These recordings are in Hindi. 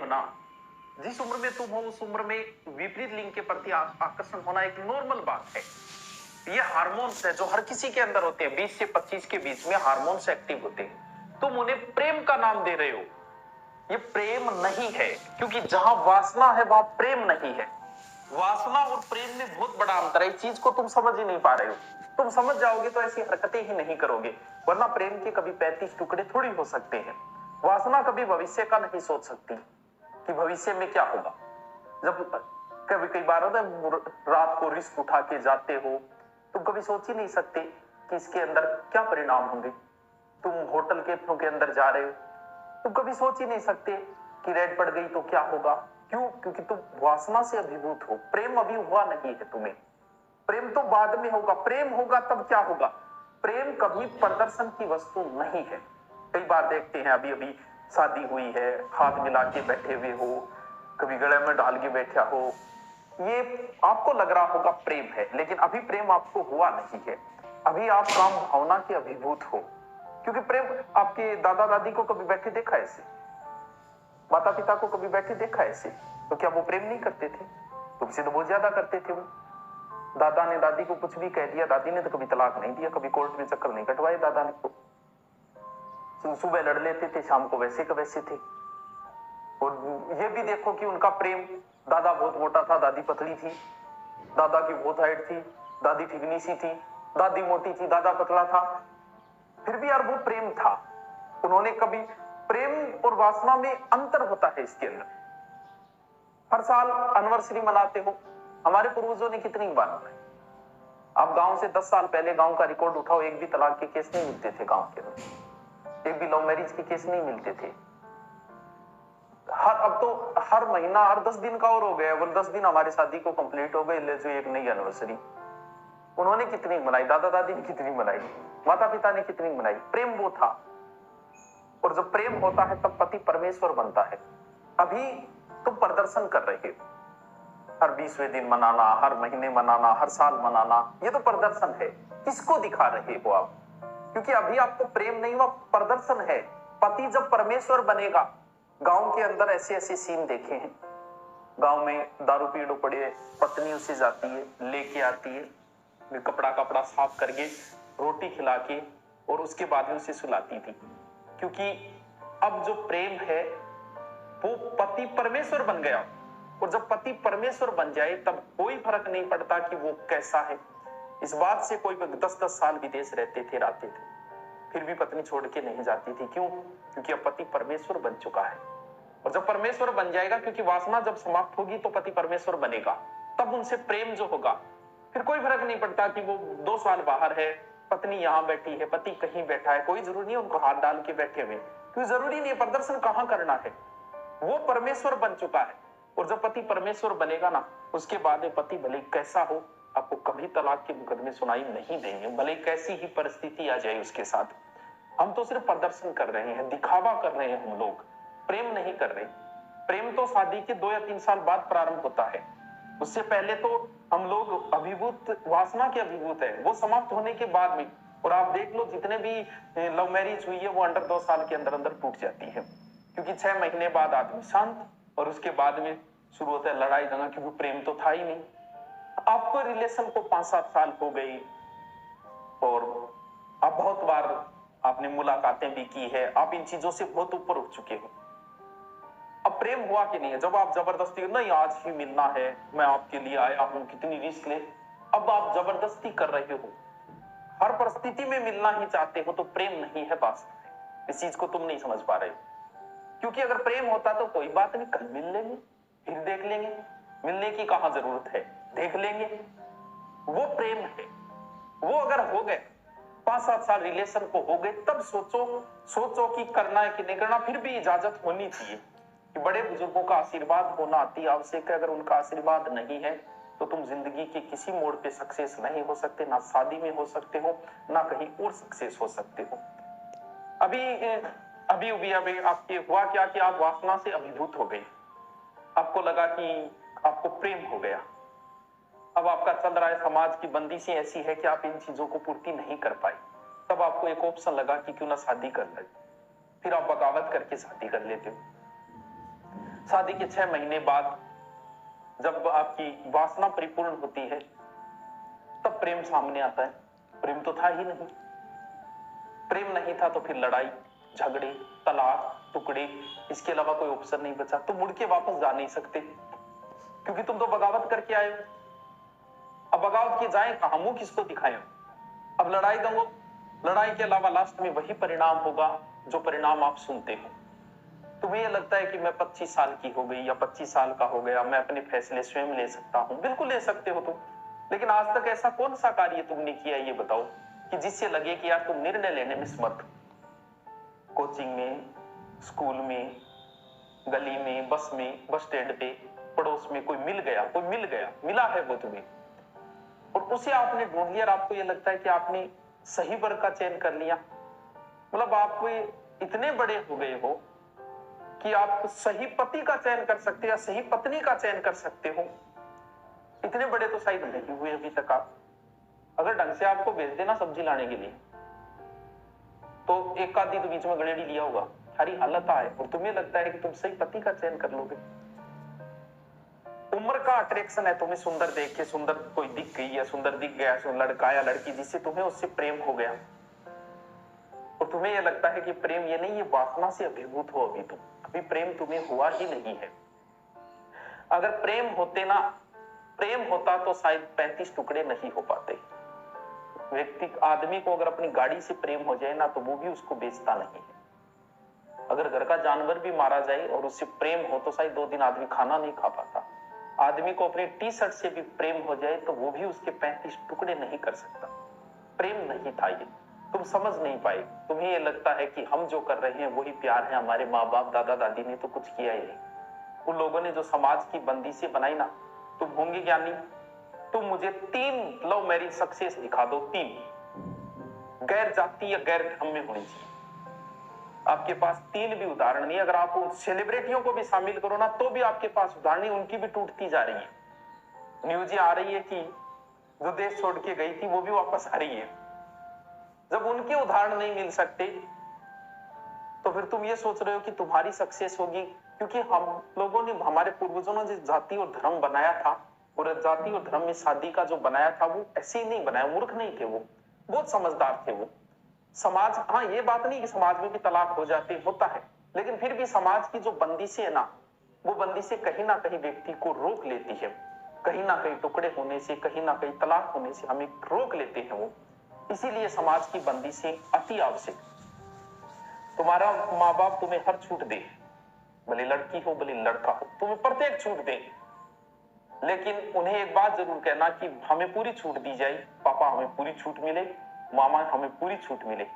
होना, जिस उम्र में तुम हो उस उम्र में विपरीत लिंग के प्रति आकर्षण होना एक नॉर्मल बात है। ये हार्मोन्स है जो हर किसी के अंदर होते हैं। 20 से 25 के बीच में हार्मोन्स एक्टिव होते हैं। तुम उन्हें प्रेम का नाम दे रहे हो, ये प्रेम नहीं है, क्योंकि जहां वासना है वहां प्रेम नहीं है। वासना और प्रेम में बहुत बड़ा अंतर है। इस चीज को तुम समझ ही नहीं पा रहे हो। तुम समझ जाओगे तो ऐसी हरकतें ही नहीं करोगे, वरना प्रेम के कभी 35 टुकड़े थोड़ी हो सकते हैं। वासना कभी भविष्य का नहीं सोच सकती कि भविष्य में क्या होगा। जब कभी कई बार होता है रात को रिस्क उठा के जाते हो, तुम कभी सोच ही नहीं सकते कि इसके अंदर क्या परिणाम होंगे। तुम होटल के अंदर जा रहे हो, तुम कभी सोच ही नहीं सकते कि रेड पड़ गई तो क्या होगा। क्यों? क्योंकि तुम वासना से अभिभूत हो। प्रेम अभी हुआ नहीं है तुम्हें। प्रेम तो बाद में होगा। प्रेम होगा तब क्या होगा। प्रेम कभी प्रदर्शन की वस्तु नहीं है। कई बार देखते हैं, अभी अभी शादी हुई है, हाथ मिला के बैठे हुए हो, कभी गले में डाल के बैठा हो, ये आपको लग रहा होगा प्रेम है, लेकिन अभी प्रेम आपको हुआ नहीं है। अभी आप काम भावना के अभिभूत हो। क्योंकि प्रेम, आपके दादा दादी को कभी बैठे देखा ऐसे, माता पिता को कभी बैठे देखा ऐसे, तो क्या वो प्रेम नहीं करते थे? तुमसे तो बहुत ज्यादा करते थे वो। दादा ने दादी को कुछ भी कह दिया, दादी ने तो कभी तलाक नहीं दिया, कभी कोर्ट में चक्कर नहीं कटवाए दादा ने। तो सुबह लड़ लेते थे, शाम को वैसे का वैसे थे। और ये भी देखो कि उनका प्रेम, दादा बहुत मोटा था, दादी पतली थी, दादा की बहुत हाइट थी, दादी ठिकनी सी थी, दादी मोटी थी, दादा पतला था, फिर भी यार वो प्रेम था। उन्होंने कभी, प्रेम और वासना में अंतर होता है इसके अंदर। हर साल एनिवर्सरी मनाते हो, हमारे पूर्वजों ने कितनी बार मनाई। आप गांव से 10 साल पहले गांव का रिकॉर्ड उठाओ, एक भी तलाक के केस नहीं मिलते थे गांव के अंदर, एक भी लव मैरिज के केस नहीं मिलते थे। अब तो हर महीना, हर 10 दिन का और हो गया। वो 10 दिन हमारी शादी को कंप्लीट हो गए, ले जो एक नई एनिवर्सरी। उन्होंने कितनी मनाई, दादा दादी ने कितनी मनाई, माता पिता ने कितनी मनाई। प्रेम वो था। और जब प्रेम होता है तब पति परमेश्वर बनता है। अभी तुम प्रदर्शन कर रहे हो, हर 20वें दिन मनाना, हर महीने मनाना, हर साल मनाना, ये तो प्रदर्शन है। किसको दिखा रहे हो आप? क्योंकि अभी आपको प्रेम नहीं हुआ, प्रदर्शन है। पति जब परमेश्वर बनेगा, गांव के अंदर ऐसे ऐसे सीन देखे हैं। गांव में दारू पीड़ो पड़े, पत्नी उसे जाती है, लेके आती है, कपड़ा साफ करके, रोटी खिला के, और उसके बाद में उसे सुलाती थी। क्योंकि अब जो प्रेम है वो पति परमेश्वर बन गया। और जब पति परमेश्वर बन जाए तब कोई फर्क नहीं पड़ता कि वो कैसा है। इस बात से कोई 10-10 साल विदेश रहते थे, रहते थे, फिर भी पत्नी छोड़ के नहीं जाती थी। क्यों? क्योंकि अब पति परमेश्वर बन चुका है। और जब परमेश्वर बन जाएगा, क्योंकि वासना जब समाप्त होगी तो पति परमेश्वर बनेगा, तब उनसे प्रेम जो होगा, फिर कोई फर्क नहीं पड़ता कि वो 2 साल बाहर है, पत्नी यहां बैठी है, पति कहीं बैठा है, कोई जरूरी नहीं उनको हाथ डाल के बैठे हुए, क्योंकि जरूरी नहीं है प्रदर्शन कहां करना है। वो परमेश्वर बन चुका है। और जब पति परमेश्वर बनेगा ना, उसके बाद पति भले कैसा हो, आपको कभी तलाक के मुकदमे सुनाई नहीं देंगे, भले कैसी ही परिस्थिति आ जाए उसके साथ। हम तो सिर्फ प्रदर्शन कर रहे हैं, दिखावा कर रहे हैं हम लोग, प्रेम नहीं कर रहे। प्रेम तो शादी के 2 या 3 साल बाद प्रारंभ होता है। उससे पहले तो हम लोग अभिभूत, वासना के अभिभूत है, वो समाप्त होने के बाद में। और आप देख लो, जितने भी लव मैरिज हुई है वो अंडर 2 साल के अंदर अंदर टूट जाती है। क्योंकि 6 महीने बाद आदमी शांत, और उसके बाद में शुरू होता है लड़ाई झगड़ा, क्योंकि प्रेम तो था ही नहीं। आपको रिलेशन को 5-7 साल हो गई और आप बहुत बार आपने मुलाकातें भी की है, आप इन चीजों से बहुत ऊपर उठ चुके हो। अब प्रेम हुआ कि नहीं है? जब आप जबरदस्ती, नहीं आज ही मिलना है, मैं आपके लिए आया हूं, कितनी रिस्क ले, अब आप जबरदस्ती कर रहे हो, हर परिस्थिति में मिलना ही चाहते हो, तो प्रेम नहीं है वास्तव में। इस चीज को तुम नहीं समझ पा रहे हो। क्योंकि अगर प्रेम होता तो कोई बात नहीं, कल मिल लेंगे, फिर देख लेंगे, मिलने की कहां जरूरत है, देख लेंगे। वो प्रेम है। वो अगर हो गए, 5-7 साल रिलेशन को हो गए, तब सोचो कि करना है कि नहीं करना। फिर भी इजाजत होनी चाहिए कि बड़े बुजुर्गों का आशीर्वाद होना अति आवश्यक है। अगर उनका आशीर्वाद नहीं है तो तुम जिंदगी के किसी मोड़ पे सक्सेस नहीं हो सकते, ना शादी में हो सकते हो, ना कहीं और सक्सेस हो सकते हो। अभी आपके हुआ क्या कि आप वासना से अभिभूत हो गए, आपको लगा कि आपको प्रेम हो गया। अब आपका चल रहा है, समाज की बंदिशें ऐसी है कि आप इन चीजों को पूर्ति नहीं कर पाए। तब आपको एक ऑप्शन लगा कि क्यों ना शादी कर ले, फिर आप बगावत करके शादी कर लेते हो। शादी के 6 महीने बाद जब आपकी वासना परिपूर्ण होती है तब प्रेम सामने आता है। प्रेम तो था ही नहीं। प्रेम नहीं था तो फिर लड़ाई झगड़े तलाक टुकड़े, इसके अलावा कोई ऑप्शन नहीं बचा। तुम मुड़ के वापस जा नहीं सकते क्योंकि तुम तो बगावत करके आए हो। अब बगावत की जाए कहां, मुंह किसको दिखाएं? अब लड़ाई दंगो, लड़ाई के अलावा लास्ट में वही परिणाम होगा जो परिणाम आप सुनते हो। तुम्हें यह लगता है कि मैं 25 साल की हो गई या 25 साल का हो गया, मैं अपने फैसले स्वयं ले सकता हूं। बिल्कुल ले सकते हो तुम, लेकिन आज तक ऐसा कौन सा कार्य तुमने किया ये बताओ कि जिससे लगे कि यार तुम निर्णय लेने में समर्थ हो। कोचिंग में, स्कूल में, गली में, बस में, बस स्टैंड पे, पड़ोस में कोई मिल गया, मिला है वो तुम्हें और उसे आपने ढूंढ लिया और आपको यह लगता है कि आपने सही वर्ग का चयन कर लिया। मतलब आप इतने बड़े हो गए हो कि आप सही पति का चयन कर सकते हो या सही पत्नी का चयन कर सकते हो। इतने बड़े तो शायद नहीं हुए अभी तक आप। अगर ढंग से आपको भेज देना सब्जी लाने के लिए तो एक आध दिन बीच में गड़ेड़ी लिया होगा, सारी हालत आए और तुम्हें लगता है कि तुम सही पति का चयन कर लोगे। उम्र का अट्रैक्शन है, तुम्हें सुंदर देख के, सुंदर कोई दिख गई या सुंदर दिख गया, लड़का या लड़की जिससे तुम्हें उससे प्रेम हो गया और तुम्हें यह लगता है कि प्रेम ये नहीं, ये वासना से अभिभूत हो। अभी प्रेम तुम्हें हुआ ही नहीं है। अगर प्रेम होता तो शायद 35 टुकड़े नहीं हो पाते। व्यक्ति आदमी को अगर अपनी गाड़ी से प्रेम हो जाए ना तो वो भी उसको बेचता नहीं है। अगर घर का जानवर भी मारा जाए और उससे प्रेम हो तो शायद 2 दिन आदमी खाना नहीं खा पाता। आदमी को अपनी टी शर्ट से भी प्रेम हो जाए तो वो भी उसके 35 टुकड़े नहीं कर सकता। प्रेम नहीं था ये, तुम समझ नहीं पाए। तुम्हें ये लगता है कि हम जो कर रहे हैं वही प्यार है, हमारे माँ बाप दादा दादी ने तो कुछ किया ही नहीं। उन लोगों ने जो समाज की बंदिशें बनाई ना, तुम होंगे ज्ञानी, तुम मुझे 3 लव मैरिज सक्सेस दिखा दो, 3 गैर जाति या गैर धर्म में होनी चाहिए। आपके पास 3 भी उदाहरण नहीं। अगर आप उन सेलिब्रिटियों को भी शामिल करो ना तो भी आपके पास उदाहरण नहीं, उनकी भी टूटती जा रही है। न्यूज़ आ रही है कि जो देश छोड़ के गई थी वो भी वापस आ रही है। जब उनके उदाहरण नहीं मिल सकते तो फिर तुम ये सोच रहे हो कि तुम्हारी सक्सेस होगी, क्योंकि हम लोगों ने, हमारे पूर्वजों ने जिस जाति और धर्म बनाया था और जाति और धर्म में शादी का जो बनाया था वो ऐसे ही नहीं बनाया। मूर्ख नहीं थे वो, बहुत समझदार थे वो। समाज, हाँ ये बात नहीं कि समाज में भी तलाक हो जाते, होता है, लेकिन फिर भी समाज की जो बंदिशें है ना, वो बंदिशें कहीं ना कहीं व्यक्ति को रोक लेती है। कहीं ना कहीं टुकड़े होने से, कहीं ना कहीं तलाक होने से हमें रोक लेते हैं वो। इसीलिए समाज की बंदिशें अति आवश्यक। तुम्हारा माँ बाप तुम्हें हर छूट दे, भले लड़की हो भले लड़का हो, तुम्हें प्रत्येक छूट दे, लेकिन उन्हें एक बात जरूर कहना कि हमें पूरी छूट दी जाए, पापा हमें पूरी छूट मिले, मामा हमें पूरी छूट मिले,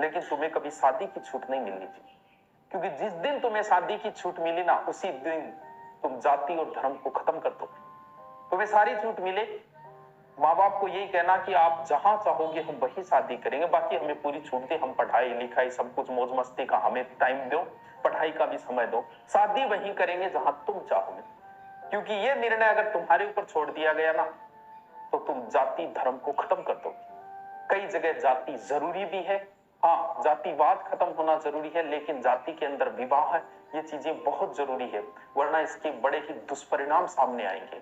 लेकिन तुम्हें कभी शादी की छूट नहीं मिलनी चाहिए। क्योंकि जिस दिन तुम्हें शादी की छूट मिली ना, उसी दिन तुम जाति और धर्म को खत्म कर दो। तुम्हें सारी छूट मिले, माँ बाप को यही कहना कि आप जहां चाहोगे हम वही शादी करेंगे, बाकी हमें पूरी छूट दे, हम पढ़ाई लिखाई सब कुछ मौज मस्ती का हमें टाइम दो, पढ़ाई का भी समय दो, शादी वही करेंगे जहां तुम चाहोगे। क्योंकि ये निर्णय अगर तुम्हारे ऊपर छोड़ दिया गया ना तो तुम जाति धर्म को खत्म कर दोगे। कई जगह जाति जरूरी भी है, हाँ जातिवाद खत्म होना जरूरी है, लेकिन जाति के अंदर विवाह है, ये चीजें बहुत जरूरी है, वरना इसके बड़े ही दुष्परिणाम सामने आएंगे।